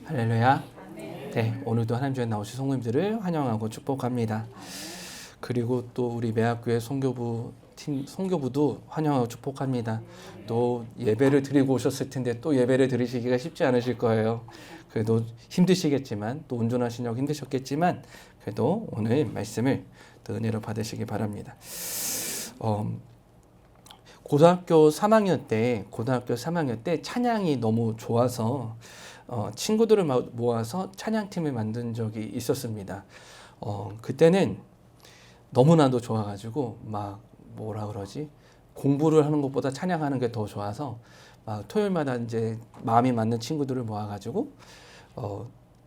할렐루야. 네, 오늘도 하나님 주에 나오신 성도님들을 환영하고 축복합니다. 그리고 또 우리 매학교회 성교부도 환영하고 축복합니다. 또 예배를 드리고 오셨을 텐데 또 예배를 드리시기가 쉽지 않으실 거예요. 그래도 힘드시겠지만 또 운전하시느라고 힘드셨겠지만 그래도 오늘 말씀을 또 은혜로 받으시기 바랍니다. 고등학교 3학년 때 찬양이 너무 좋아서 친구들을 모아서 찬양팀을 만든 적이 있었습니다. 그때는 너무나도 좋아가지고 막 공부를 하는 것보다 찬양하는 게 더 좋아서 막 토요일마다 이제 마음이 맞는 친구들을 모아가지고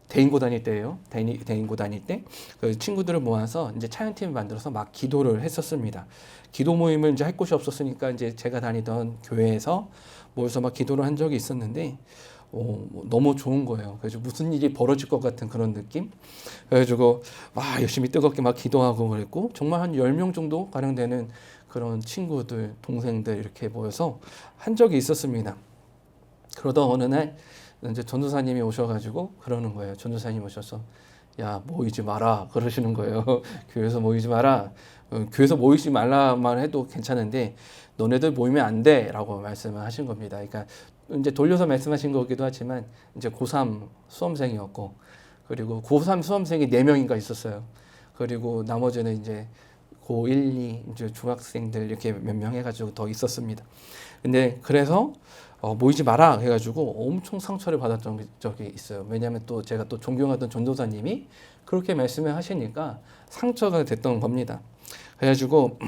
대인고 다닐 때예요. 대인고 다닐 때 그 친구들을 모아서 이제 찬양팀을 만들어서 막 기도를 했었습니다. 기도 모임을 이제 할 곳이 없었으니까 이제 제가 다니던 교회에서 모여서 막 기도를 한 적이 있었는데 너무 좋은 거예요. 그래서 무슨 일이 벌어질 것 같은 그런 느낌? 그래가지고 막 열심히 뜨겁게 막 기도하고 그랬고 정말 한 10명 정도 가량 되는 그런 친구들, 동생들 이렇게 모여서 한 적이 있었습니다. 그러다 어느 날 이제 전도사님이 오셔가지고 그러는 거예요. 전도사님 오셔서 야 모이지 마라 그러시는 거예요. 교회에서 모이지 마라. 교회에서 모이지 말라만 해도 괜찮은데 너네들 모이면 안 돼라고 말씀을 하신 겁니다. 그러니까 이제 돌려서 말씀하신 거기도 하지만 이제 고3 수험생이었고 그리고 고3 수험생이 4명인가 있었어요. 그리고 나머지는 이제 고1, 2 이제 중학생들 이렇게 몇 명 해가지고 더 있었습니다. 근데 그래서 모이지 마라 해가지고 엄청 상처를 받았던 적이 있어요. 왜냐하면 또 제가 또 존경하던 전도사님이 그렇게 말씀을 하시니까 상처가 됐던 겁니다. 그래가지고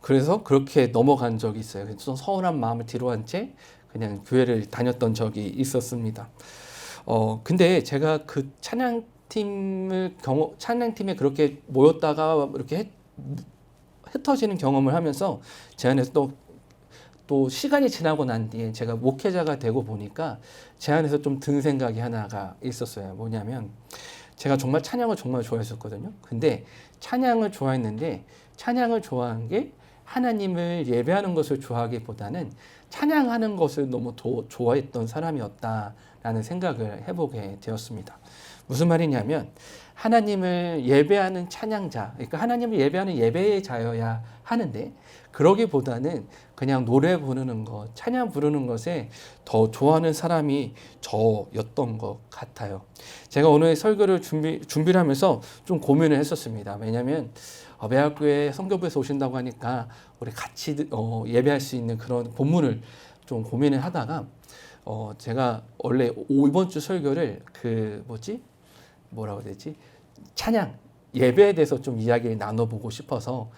그래서 그렇게 넘어간 적이 있어요. 그래서 서운한 마음을 뒤로한 채 그냥 교회를 다녔던 적이 있었습니다. 근데 제가 그 찬양팀에 그렇게 모였다가 이렇게 흩어지는 경험을 하면서 제 안에서 또 시간이 지나고 난 뒤에 제가 목회자가 되고 보니까 제 안에서 좀 든 생각이 하나가 있었어요. 뭐냐면 제가 정말 찬양을 정말 좋아했었거든요. 근데 찬양을 좋아했는데 찬양을 좋아한 게 하나님을 예배하는 것을 좋아하기보다는 찬양하는 것을 너무 좋아했던 사람이었다라는 생각을 해보게 되었습니다. 무슨 말이냐면 하나님을 예배하는 찬양자, 그러니까 하나님을 예배하는 예배자여야 하는데 그러기보다는 그냥 노래 부르는 것, 찬양 부르는 것에 더 좋아하는 사람이 저였던 것 같아요. 제가 오늘 설교를 준비를 하면서 좀 고민을 했었습니다. 왜냐하면 매학교에 성교부에서 오신다고 하니까 우리 같이 예배할 수 있는 그런 본문을 좀 고민을 하다가 제가 원래 이번 주 설교를 찬양 예배에 대해서 좀 이야기를 나눠보고 싶어서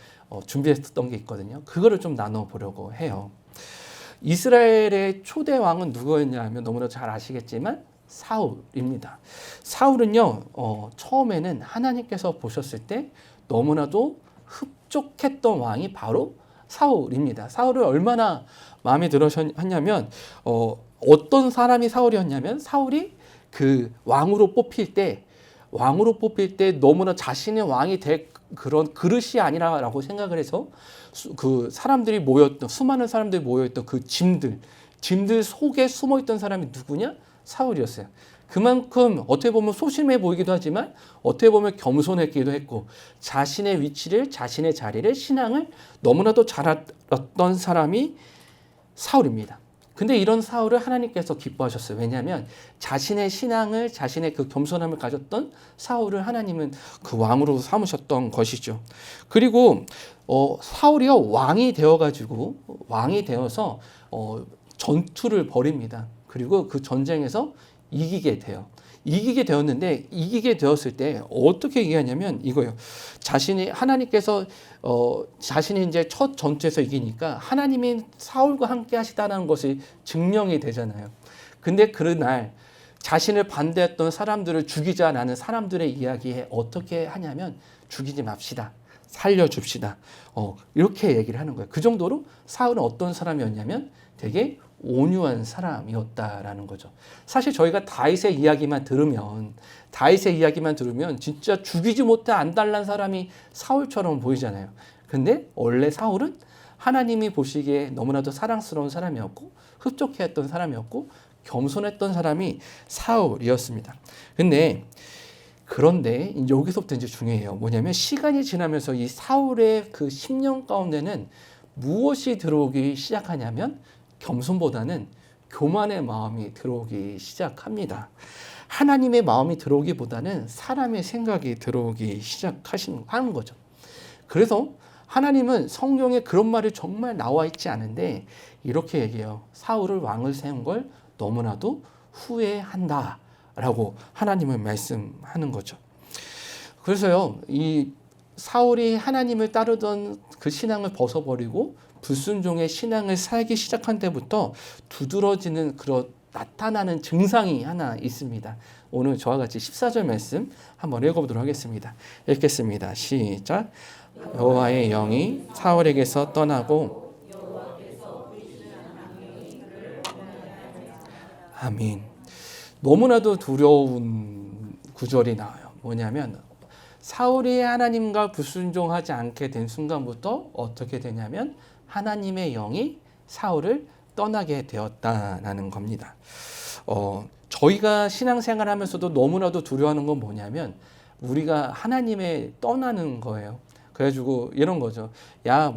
준비했던 게 있거든요. 그거를 좀 나눠보려고 해요. 이스라엘의 초대 왕은 누구였냐 하면 너무나 잘 아시겠지만 사울입니다. 사울은요 처음에는 하나님께서 보셨을 때 너무나도 흡족했던 왕이 바로 사울입니다. 사울을 얼마나 마음에 들으셨냐면 어떤 사람이 사울이었냐면 사울이 그 왕으로 뽑힐 때 너무나 자신의 왕이 될 그런 그릇이 아니라고 생각을 해서 그 수많은 사람들이 모여있던 그 짐들 속에 숨어있던 사람이 누구냐? 사울이었어요. 그만큼 어떻게 보면 소심해 보이기도 하지만 어떻게 보면 겸손했기도 했고 자신의 위치를, 자신의 자리를, 신앙을 너무나도 잘 알았던 사람이 사울입니다. 근데 이런 사울을 하나님께서 기뻐하셨어요. 왜냐하면 자신의 신앙을, 자신의 그 겸손함을 가졌던 사울을 하나님은 그 왕으로 삼으셨던 것이죠. 그리고 사울이요 왕이 되어서 전투를 벌입니다. 그리고 그 전쟁에서 이기게 되었는데 이기게 되었을 때 어떻게 이기하냐면 이거예요. 하나님께서 자신이 이제 첫 전투에서 이기니까 하나님이 사울과 함께 하시다는 것이 증명이 되잖아요. 근데 그날 자신을 반대했던 사람들을 죽이자라는 사람들의 이야기에 어떻게 하냐면 죽이지 맙시다. 살려줍시다. 이렇게 얘기를 하는 거예요. 그 정도로 사울은 어떤 사람이었냐면 되게 온유한 사람이었다라는 거죠. 사실 저희가 다윗의 이야기만 들으면 진짜 죽이지 못해 안달난 사람이 사울처럼 보이잖아요. 근데 원래 사울은 하나님이 보시기에 너무나도 사랑스러운 사람이었고 흡족해했던 사람이었고 겸손했던 사람이 사울이었습니다. 그런데 여기서부터 이제 중요해요. 뭐냐면 시간이 지나면서 이 사울의 그 10년 가운데는 무엇이 들어오기 시작하냐면 겸손보다는 교만의 마음이 들어오기 시작합니다. 하나님의 마음이 들어오기보다는 사람의 생각이 들어오기 시작하는 거죠. 그래서 하나님은 성경에 그런 말이 정말 나와 있지 않은데 이렇게 얘기해요. 사울을 왕을 세운 걸 너무나도 후회한다 라고 하나님은 말씀하는 거죠. 그래서요, 이 사울이 하나님을 따르던 그 신앙을 벗어버리고 불순종의 신앙을 살기 시작한 때부터 두드러지는 그런 나타나는 증상이 하나 있습니다. 오늘 저와 같이 14절 말씀 한번 읽어보도록 하겠습니다. 읽겠습니다. 시작. 여호와의 영이 사울에게서 떠나고 아멘. 너무나도 두려운 구절이 나와요. 뭐냐면 사울이 하나님과 불순종하지 않게 된 순간부터 어떻게 되냐면 하나님의 영이 사울을 떠나게 되었다라는 겁니다. 저희가 신앙생활 하면서도 너무나도 두려워하는 건 뭐냐면 우리가 하나님의 떠나는 거예요. 그래가지고 이런 거죠. 야,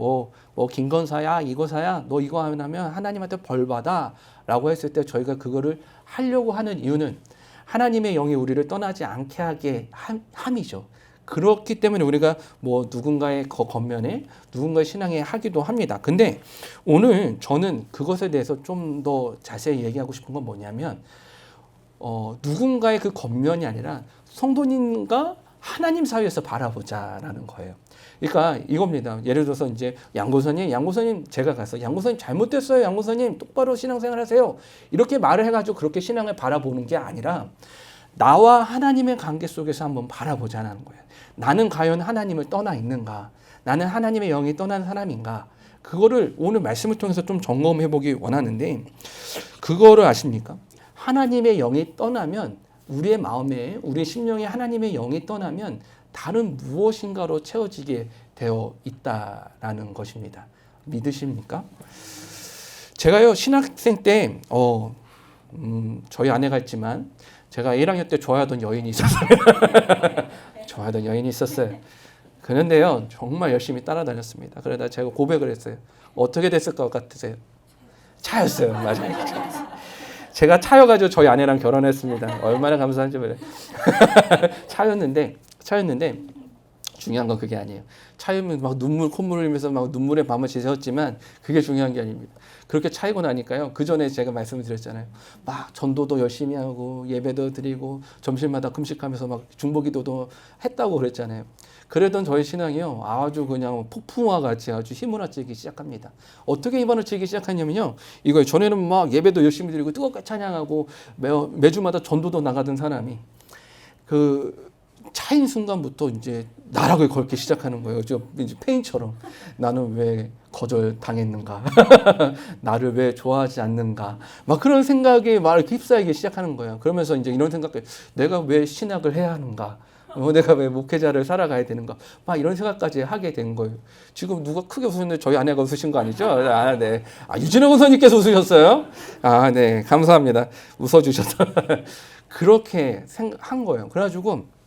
김건사야, 이거사야, 너 이거 하면 하나님한테 벌 받아 라고 했을 때 저희가 그거를 하려고 하는 이유는 하나님의 영이 우리를 떠나지 않게 하게 함이죠. 그렇기 때문에 우리가 누군가의 겉면에 누군가의 신앙에 하기도 합니다. 근데 오늘 저는 그것에 대해서 좀 더 자세히 얘기하고 싶은 건 뭐냐면 누군가의 그 겉면이 아니라 성도님과 하나님 사이에서 바라보자라는 거예요. 그러니까 이겁니다. 예를 들어서 이제 양고선님 제가 가서 양고선님 잘못됐어요. 양고선님 똑바로 신앙생활 하세요. 이렇게 말을 해가지고 그렇게 신앙을 바라보는 게 아니라 나와 하나님의 관계 속에서 한번 바라보자는 거예요. 나는 과연 하나님을 떠나 있는가? 나는 하나님의 영이 떠난 사람인가? 그거를 오늘 말씀을 통해서 좀 점검해 보기 원하는데 그거를 아십니까? 하나님의 영이 떠나면 우리의 마음에 우리의 심령에 하나님의 영이 떠나면 다른 무엇인가로 채워지게 되어 있다라는 것입니다. 믿으십니까? 제가요 신학생 때 저희 아내가 있지만 제가 1학년 때 좋아하던 여인이 있었어요. 좋아하던 여인이 있었어요. 그런데요 정말 열심히 따라다녔습니다. 그러다 제가 고백을 했어요. 어떻게 됐을 것 같으세요? 차였어요. 맞아요. 제가 차여가지고 저희 아내랑 결혼했습니다. 얼마나 감사한지 몰라요. 차였는데 중요한 건 그게 아니에요. 차이면 막 콧물 흘리면서 막 눈물의 밤을 지새웠지만 그게 중요한 게 아닙니다. 그렇게 차이고 나니까요. 그 전에 제가 말씀을 드렸잖아요. 막 전도도 열심히 하고 예배도 드리고 점심마다 금식하면서 막 중보기도도 했다고 그랬잖아요. 그러던 저희 신앙이요. 아주 그냥 폭풍과 같이 아주 휘몰아치기 시작합니다. 어떻게 휘몰아치기 시작하냐면요. 이거예요. 전에는 막 예배도 열심히 드리고 뜨겁게 찬양하고 매주마다 전도도 나가던 사람이 차인 순간부터 이제 나락을 걸기 시작하는 거예요. 이제 페인처럼 나는 왜 거절 당했는가? 나를 왜 좋아하지 않는가? 막 그런 생각에 막 휩싸이기 시작하는 거예요. 그러면서 이제 이런 생각들, 내가 왜 신학을 해야 하는가? 내가 왜 목회자를 살아가야 되는가? 막 이런 생각까지 하게 된 거예요. 지금 누가 크게 웃으는데 저희 아내가 웃으신 거 아니죠? 아, 네. 유진호 권사님께서 웃으셨어요? 아, 네. 감사합니다. 웃어주셔서. 그렇게 한 거예요. 그래가지고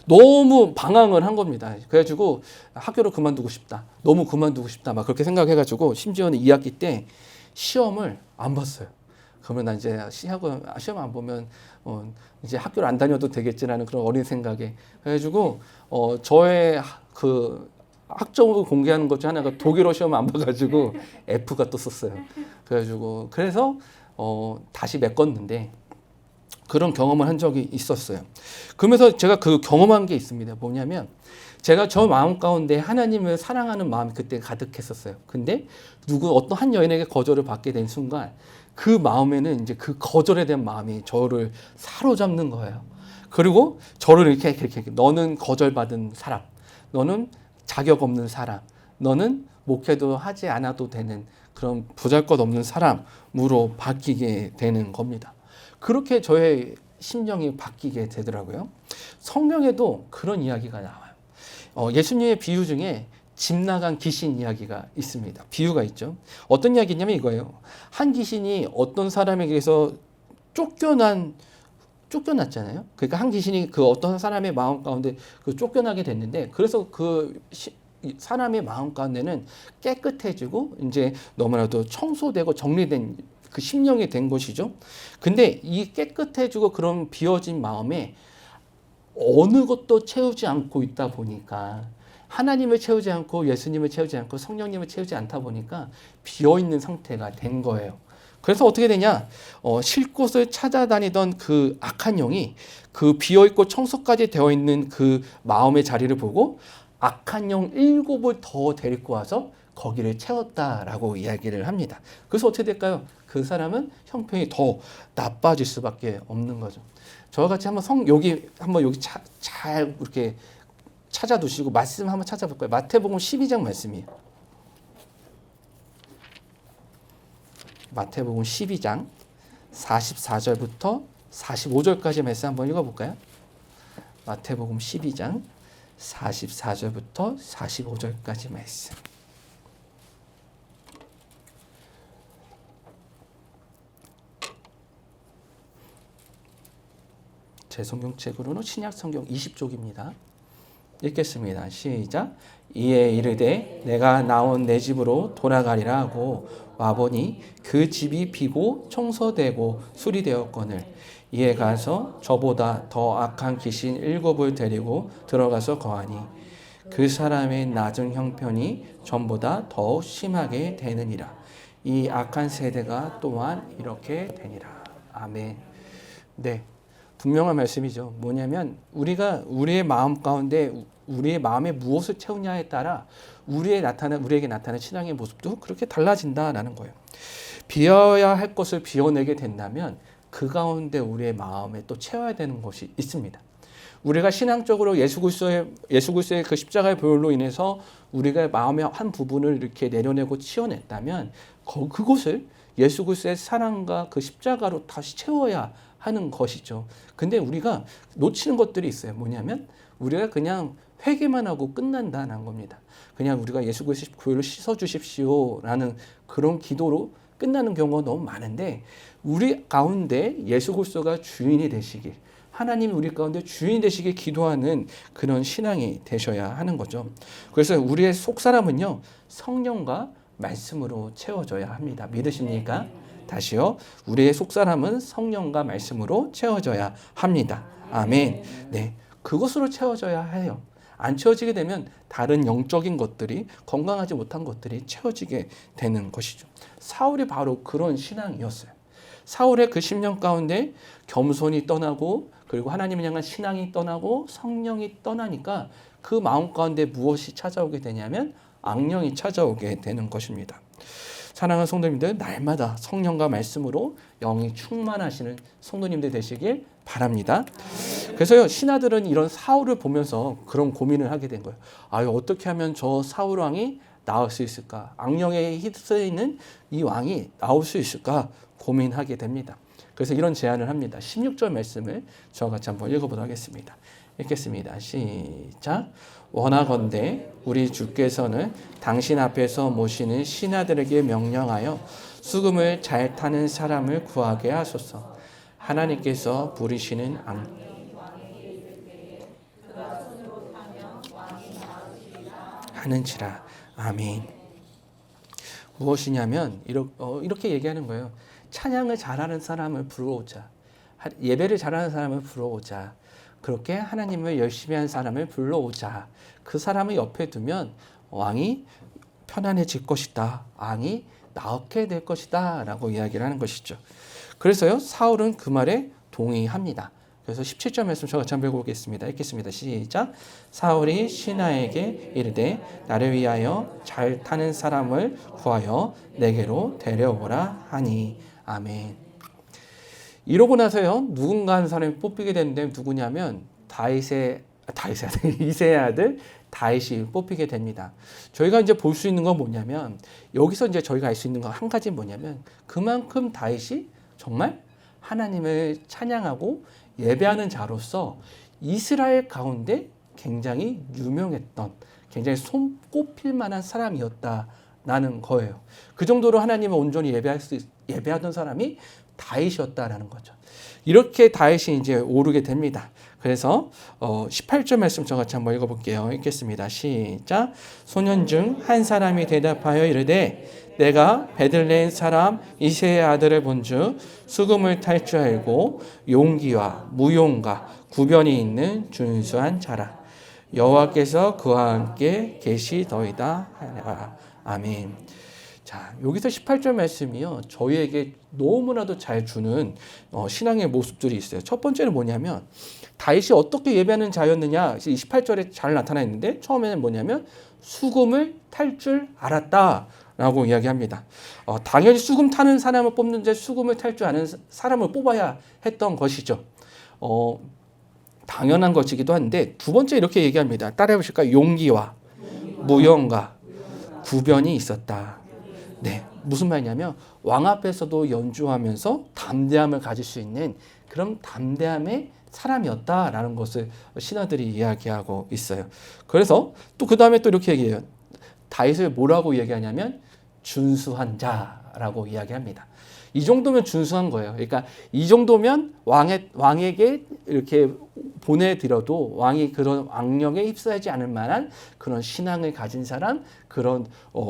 너무 방황을 한 겁니다. 그래가지고 학교를 그만두고 싶다. 너무 그만두고 싶다. 막 그렇게 생각해가지고 심지어는 2학기 때 시험을 안 봤어요. 그러면 나 이제 시험 안 보면 이제 학교를 안 다녀도 되겠지라는 그런 어린 생각에 그래가지고 저의 그 학점을 공개하는 것 중 하나가 독일어 시험 안 봐가지고 F가 떴었어요. 그래서 다시 메꿨는데. 그런 경험을 한 적이 있었어요. 그러면서 제가 그 경험한 게 있습니다. 뭐냐면 제가 저 마음 가운데 하나님을 사랑하는 마음이 그때 가득했었어요. 근데 어떤 한 여인에게 거절을 받게 된 순간 그 마음에는 이제 그 거절에 대한 마음이 저를 사로잡는 거예요. 그리고 저를 이렇게 너는 거절받은 사람, 너는 자격 없는 사람, 너는 목회도 하지 않아도 되는 그런 보잘것없는 사람으로 바뀌게 되는 겁니다. 그렇게 저의 심정이 바뀌게 되더라고요. 성경에도 그런 이야기가 나와요. 예수님의 비유 중에 집 나간 귀신 이야기가 있습니다. 비유가 있죠. 어떤 이야기냐면 이거예요. 한 귀신이 어떤 사람에게서 쫓겨났잖아요. 그러니까 한 귀신이 그 어떤 사람의 마음 가운데 그 쫓겨나게 됐는데, 그래서 이 사람의 마음 가운데는 깨끗해지고 이제 너무나도 청소되고 정리된 그 심령이 된 것이죠. 근데 이 깨끗해지고 그런 비워진 마음에 어느 것도 채우지 않고 있다 보니까, 하나님을 채우지 않고 예수님을 채우지 않고 성령님을 채우지 않다 보니까 비어 있는 상태가 된 거예요. 그래서 어떻게 되냐? 쉴 곳을 찾아다니던 그 악한 영이 그 비어 있고 청소까지 되어 있는 그 마음의 자리를 보고 악한 영 7을 더 데리고 와서 거기를 채웠다라고 이야기를 합니다. 그래서 어떻게 될까요? 그 사람은 형편이 더 나빠질 수밖에 없는 거죠. 저와 같이 한번 여기 잘 이렇게 찾아두시고 말씀 한번 찾아볼까요? 마태복음 12장 말씀이에요. 마태복음 12장 44절부터 45절까지 말씀 한번 읽어볼까요? 마태복음 12장 44절부터 45절까지 말씀. 제 성경책으로는 신약 성경 20쪽입니다. 읽겠습니다. 시작. 이에 이르되 내가 나온 내 집으로 돌아가리라 하고 와보니 그 집이 비고 청소되고 수리되었거늘 이에 가서 저보다 더 악한 귀신 7을 데리고 들어가서 거하니 그 사람의 낮은 형편이 전보다 더 심하게 되느니라. 이 악한 세대가 또한 이렇게 되니라. 아멘. 네. 분명한 말씀이죠. 뭐냐면 우리가 우리의 마음 가운데 우리의 마음에 무엇을 채우냐에 따라 우리에게 나타나는 신앙의 모습도 그렇게 달라진다라는 거예요. 비워야 할 것을 비워내게 된다면 그 가운데 우리의 마음에 또 채워야 되는 것이 있습니다. 우리가 신앙적으로 예수 그리스도의 그 십자가의 보혈로 인해서 우리가 마음의 한 부분을 이렇게 내려내고 치워냈다면 그곳을 예수 그리스도의 사랑과 그 십자가로 다시 채워야 하는 것이죠. 근데 우리가 놓치는 것들이 있어요. 뭐냐면 우리가 그냥 회개만 하고 끝난다는 겁니다. 그냥 우리가 예수 그리스도의 보혈로 씻어 주십시오라는 그런 기도로 끝나는 경우가 너무 많은데, 우리 가운데 예수 그리스도가 주인이 되시길, 하나님이 우리 가운데 주인 되시길 기도하는 그런 신앙이 되셔야 하는 거죠. 그래서 우리의 속사람은요, 성령과 말씀으로 채워져야 합니다. 믿으십니까? 다시요. 우리의 속사람은 성령과 말씀으로 채워져야 합니다. 아멘. 네. 그것으로 채워져야 해요. 안 채워지게 되면 다른 영적인 것들이, 건강하지 못한 것들이 채워지게 되는 것이죠. 사울이 바로 그런 신앙이었어요. 사울의 그 10년 가운데 겸손이 떠나고, 그리고 하나님을 향한 신앙이 떠나고 성령이 떠나니까 그 마음 가운데 무엇이 찾아오게 되냐면 악령이 찾아오게 되는 것입니다. 사랑하는 성도님들, 날마다 성령과 말씀으로 영이 충만하시는 성도님들 되시길 바랍니다. 그래서요, 신하들은 이런 사울을 보면서 그런 고민을 하게 된 거예요. 어떻게 하면 저 사울 왕이 나올 수 있을까? 악령에 휩싸여 있는 이 왕이 나올 수 있을까? 고민하게 됩니다. 그래서 이런 제안을 합니다. 16절 말씀을 저와 같이 한번 읽어보도록 하겠습니다. 읽겠습니다. 시작. 원하건대 우리 주께서는 당신 앞에서 모시는 신하들에게 명령하여 수금을 잘 타는 사람을 구하게 하소서. 하나님께서 부르시는 하는지라. 아멘. 무엇이냐면 이렇게 얘기하는 거예요. 찬양을 잘하는 사람을 불러오자. 예배를 잘하는 사람을 불러오자. 그렇게 하나님을 열심히 하는 사람을 불러오자. 그 사람을 옆에 두면 왕이 편안해질 것이다. 왕이 나게 될 것이다. 라고 이야기를 하는 것이죠. 그래서요, 사울은 그 말에 동의합니다. 그래서 17절 말씀 저가 한번 읽어보겠습니다. 읽겠습니다. 시작. 사울이 신하에게 이르되 나를 위하여 잘 타는 사람을 구하여 내게로 데려오라 하니. 아멘. 이러고 나서요, 누군가 한 사람이 뽑히게 되는데 누구냐면 이새의 아들 다윗이 뽑히게 됩니다. 저희가 이제 볼 수 있는 건 뭐냐면, 여기서 이제 저희가 알 수 있는 건 한 가지 뭐냐면, 그만큼 다윗이 정말 하나님을 찬양하고 예배하는 자로서 이스라엘 가운데 굉장히 유명했던, 굉장히 손꼽힐 만한 사람이었다라는 거예요. 그 정도로 하나님을 온전히 예배하던 사람이 다윗이었다라는 거죠. 이렇게 다윗이 이제 오르게 됩니다. 그래서 18절 말씀 저같이 한번 읽어볼게요. 읽겠습니다. 시작. 소년 중 한 사람이 대답하여 이르되 내가 베들레헴 사람 이새의 아들을 본즉 수금을 탈 줄 알고 용기와 무용과 구변이 있는 준수한 자라. 여호와께서 그와 함께 계시더이다 하라. 아멘. 자, 여기서 18절 말씀이요, 저희에게 너무나도 잘 주는 신앙의 모습들이 있어요. 첫 번째는 뭐냐면 다윗이 어떻게 예배하는 자였느냐, 28절에 잘 나타나 있는데 처음에는 뭐냐면 수금을 탈 줄 알았다라고 이야기합니다. 당연히 수금 타는 사람을 뽑는데 수금을 탈 줄 아는 사람을 뽑아야 했던 것이죠. 당연한 것이기도 한데 두 번째 이렇게 얘기합니다. 따라해 보실까요? 용기와 무용과 구변이 있었다. 네, 무슨 말이냐면 왕 앞에서도 연주하면서 담대함을 가질 수 있는 그런 담대함의 사람이었다라는 것을 신하들이 이야기하고 있어요. 그래서 또 그 다음에 또 이렇게 얘기해요. 다윗을 뭐라고 얘기하냐면 준수한 자라고 이야기합니다. 이 정도면 준수한 거예요. 그러니까 이 정도면 왕에게 이렇게 보내드려도 왕이 그런 왕령에 휩싸이지 않을 만한 그런 신앙을 가진 사람, 그런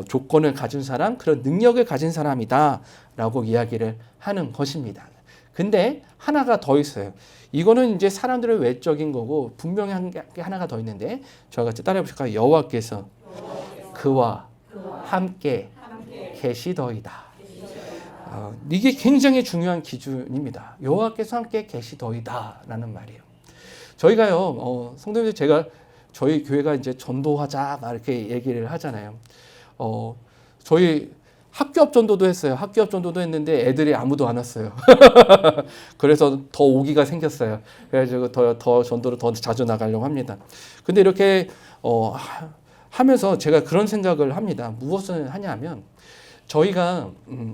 조건을 가진 사람, 그런 능력을 가진 사람이다라고 이야기를 하는 것입니다. 근데 하나가 더 있어요. 이거는 이제 사람들의 외적인 거고 분명히 한 게 하나가 더 있는데 저와 같이 따라해 보실까요? 여호와께서 그와 함께 계시더이다. 이게 굉장히 중요한 기준입니다. 여호와께서 함께 계시더이다라는 말이에요. 저희가요, 성도님들 제가 저희 교회가 이제 전도하자 막 이렇게 얘기를 하잖아요. 저희 학교 앞 전도도 했어요. 학교 앞 전도도 했는데 애들이 아무도 안 왔어요. 그래서 더 오기가 생겼어요. 그래가지고 더 전도를 더 자주 나가려고 합니다. 근데 이렇게 하면서 제가 그런 생각을 합니다. 무엇을 하냐면 저희가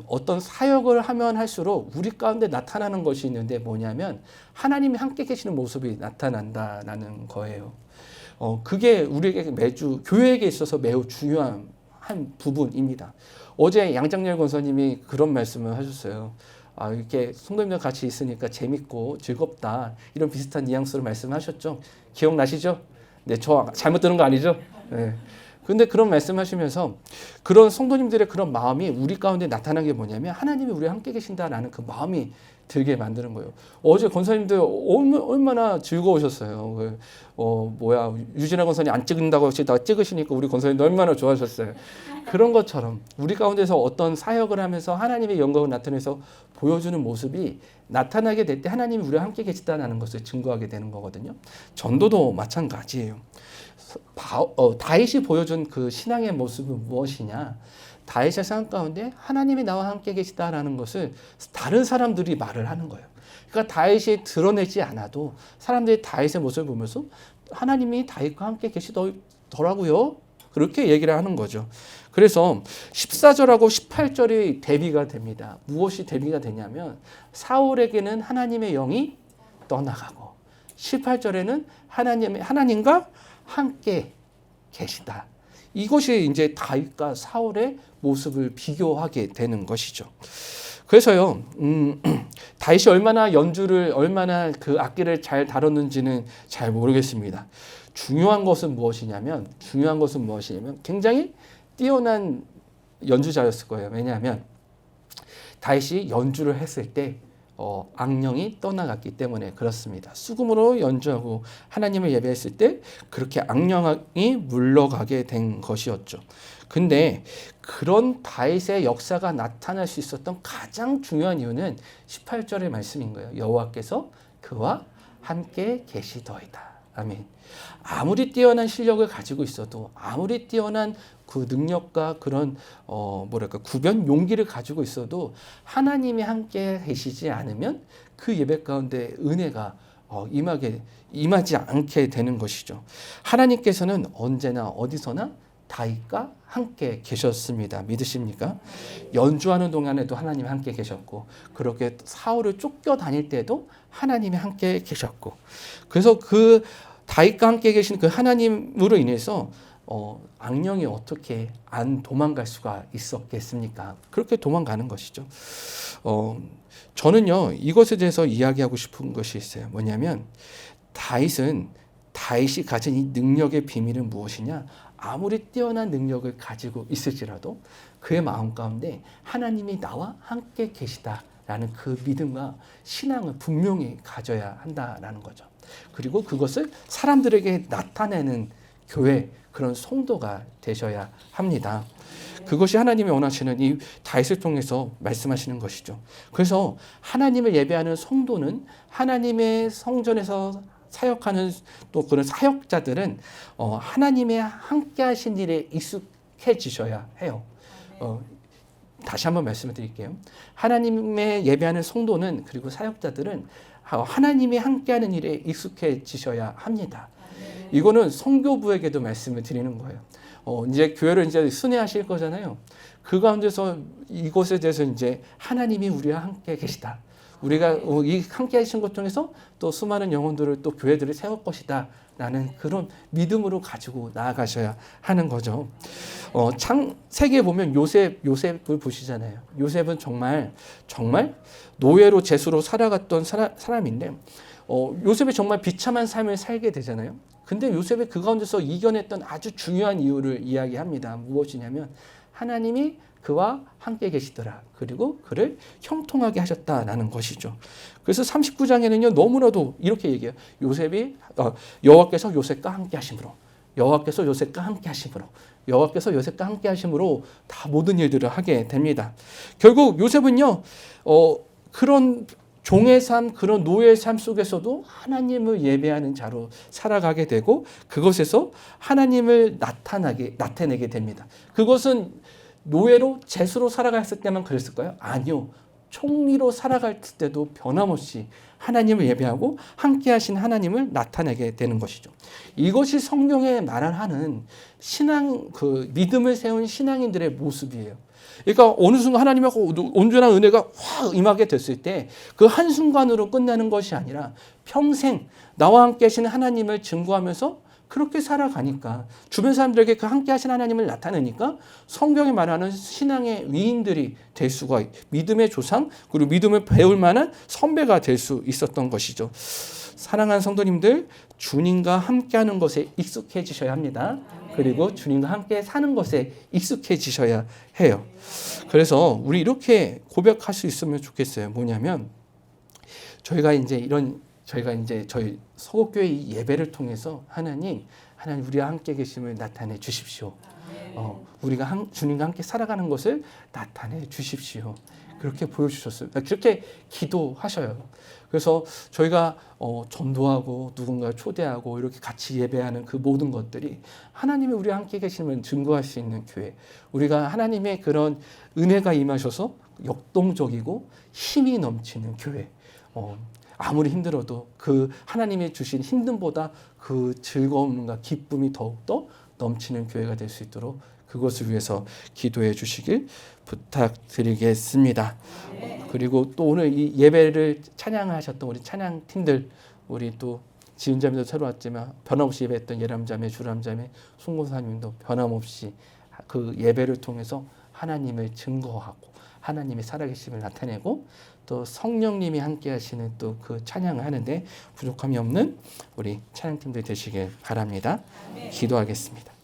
어떤 사역을 하면 할수록 우리 가운데 나타나는 것이 있는데 뭐냐면 하나님이 함께 계시는 모습이 나타난다라는 거예요. 그게 우리에게 매주 교회에게 있어서 매우 중요한 한 부분입니다. 어제 양장렬 권사님이 그런 말씀을 하셨어요. 이렇게 성도님들 같이 있으니까 재밌고 즐겁다, 이런 비슷한 뉘앙스로 말씀하셨죠. 기억나시죠? 네, 저 잘못 들은 거 아니죠? 네. 근데 그런 말씀하시면서 그런 성도님들의 그런 마음이 우리 가운데 나타난 게 뭐냐면 하나님이 우리와 함께 계신다라는 그 마음이 들게 만드는 거예요. 어제 권사님들 얼마나 즐거우셨어요. 유진아 권사님 안 찍는다고 혹시 다 찍으시니까 우리 권사님도 얼마나 좋아하셨어요. 그런 것처럼 우리 가운데서 어떤 사역을 하면서 하나님의 영광을 나타내서 보여주는 모습이 나타나게 될 때 하나님이 우리와 함께 계시다는 것을 증거하게 되는 거거든요. 전도도 마찬가지예요. 다윗이 보여준 그 신앙의 모습은 무엇이냐? 다윗의 삶 가운데 하나님이 나와 함께 계시다라는 것을 다른 사람들이 말을 하는 거예요. 그러니까 다윗이 드러내지 않아도 사람들이 다윗의 모습을 보면서 하나님이 다윗과 함께 계시더라고요. 그렇게 얘기를 하는 거죠. 그래서 14절하고 18절이 대비가 됩니다. 무엇이 대비가 되냐면 사울에게는 하나님의 영이 떠나가고 18절에는 하나님과 함께 계시다. 이것이 이제 다윗과 사울의 모습을 비교하게 되는 것이죠. 그래서요, 다윗이 얼마나 그 악기를 잘 다뤘는지는 잘 모르겠습니다. 중요한 것은 무엇이냐면 굉장히 뛰어난 연주자였을 거예요. 왜냐하면 다윗이 연주를 했을 때 악령이 떠나갔기 때문에 그렇습니다. 수금으로 연주하고 하나님을 예배했을 때 그렇게 악령이 물러가게 된 것이었죠. 근데 그런 다윗의 역사가 나타날 수 있었던 가장 중요한 이유는 18절의 말씀인 거예요. 여호와께서 그와 함께 계시더이다. 아멘. 아무리 뛰어난 실력을 가지고 있어도, 아무리 뛰어난 그 능력과 그런 구변 용기를 가지고 있어도 하나님이 함께 계시지 않으면 그 예배 가운데 은혜가 임하지 않게 되는 것이죠. 하나님께서는 언제나 어디서나 다윗과 함께 계셨습니다. 믿으십니까? 연주하는 동안에도 하나님이 함께 계셨고, 그렇게 사울을 쫓겨다닐 때도 하나님이 함께 계셨고, 그래서 그 다윗과 함께 계신 그 하나님으로 인해서 악령이 어떻게 안 도망갈 수가 있었겠습니까? 그렇게 도망가는 것이죠. 저는요 이것에 대해서 이야기하고 싶은 것이 있어요. 뭐냐면 다윗이 가진 이 능력의 비밀은 무엇이냐? 아무리 뛰어난 능력을 가지고 있을지라도 그의 마음 가운데 하나님이 나와 함께 계시다라는 그 믿음과 신앙을 분명히 가져야 한다라는 거죠. 그리고 그것을 사람들에게 나타내는 교회, 그런 성도가 되셔야 합니다. 그것이 하나님이 원하시는 이 다윗을 통해서 말씀하시는 것이죠. 그래서 하나님을 예배하는 성도는 하나님의 성전에서 사역하는 또 그런 사역자들은 하나님의 함께 하신 일에 익숙해지셔야 해요. 다시 한번 말씀을 드릴게요. 하나님의 예배하는 성도는 그리고 사역자들은 하나님이 함께하는 일에 익숙해지셔야 합니다. 이거는 성교부에게도 말씀을 드리는 거예요. 이제 교회를 이제 순회하실 거잖아요. 그 가운데서 이것에 대해서 이제 하나님이 우리와 함께 계시다. 우리가 이 함께 하신 것 통해서 또 수많은 영혼들을 또 교회들을 세울 것이다. 라는 그런 믿음으로 가지고 나아가셔야 하는 거죠. 창세기에 보면 요셉을 보시잖아요. 요셉은 정말 노예로 제수로 살아갔던 사람인데 요셉이 정말 비참한 삶을 살게 되잖아요. 근데 요셉이 그 가운데서 이겨냈던 아주 중요한 이유를 이야기합니다. 무엇이냐면 하나님이 그와 함께 계시더라. 그리고 그를 형통하게 하셨다라는 것이죠. 그래서 39장에는요 너무나도 이렇게 얘기해요. 여호와께서 요셉과 함께 하심으로, 여호와께서 요셉과 함께 하심으로, 여호와께서 요셉과 함께 하심으로 다 모든 일들을 하게 됩니다. 결국 요셉은요 그런 종의 삶, 그런 노예의 삶 속에서도 하나님을 예배하는 자로 살아가게 되고 그것에서 하나님을 나타내게 됩니다. 그것은 노예로 제수로 살아갔을 때만 그랬을까요? 아니요. 총리로 살아갈 때도 변함없이 하나님을 예배하고 함께 하신 하나님을 나타내게 되는 것이죠. 이것이 성경에 말하는 신앙, 그 믿음을 세운 신앙인들의 모습이에요. 그러니까 어느 순간 하나님하고 온전한 은혜가 확 임하게 됐을 때 그 한순간으로 끝나는 것이 아니라 평생 나와 함께 하시는 하나님을 증거하면서 그렇게 살아가니까 주변 사람들에게 그 함께 하신 하나님을 나타내니까 성경에 말하는 신앙의 위인들이 될 수가, 믿음의 조상 그리고 믿음을 배울 만한 선배가 될 수 있었던 것이죠. 사랑하는 성도님들, 주님과 함께하는 것에 익숙해지셔야 합니다. 그리고 주님과 함께 사는 것에 익숙해지셔야 해요. 그래서 우리 이렇게 고백할 수 있으면 좋겠어요. 뭐냐면 저희가 이제 저희 서곡교회 예배를 통해서 하나님 우리와 함께 계심을 나타내 주십시오. 우리가 주님과 함께 살아가는 것을 나타내 주십시오. 그렇게 보여주셨어요. 그렇게 기도하셔요. 그래서 저희가 전도하고 누군가를 초대하고 이렇게 같이 예배하는 그 모든 것들이 하나님이 우리와 함께 계심을 증거할 수 있는 교회. 우리가 하나님의 그런 은혜가 임하셔서 역동적이고 힘이 넘치는 교회. 아무리 힘들어도 그 하나님이 주신 힘듦보다 그 즐거움과 기쁨이 더욱더 넘치는 교회가 될 수 있도록 그것을 위해서 기도해 주시길 부탁드리겠습니다. 그리고 또 오늘 이 예배를 찬양하셨던 우리 찬양팀들, 우리 또 지은자매도 새로 왔지만 변함없이 예배했던 예람자매, 주람자매, 송고사님도 변함없이 그 예배를 통해서 하나님을 증거하고 하나님의 살아계심을 나타내고 또 성령님이 함께 하시는 또 그 찬양을 하는데 부족함이 없는 우리 찬양팀들 되시길 바랍니다. 기도하겠습니다.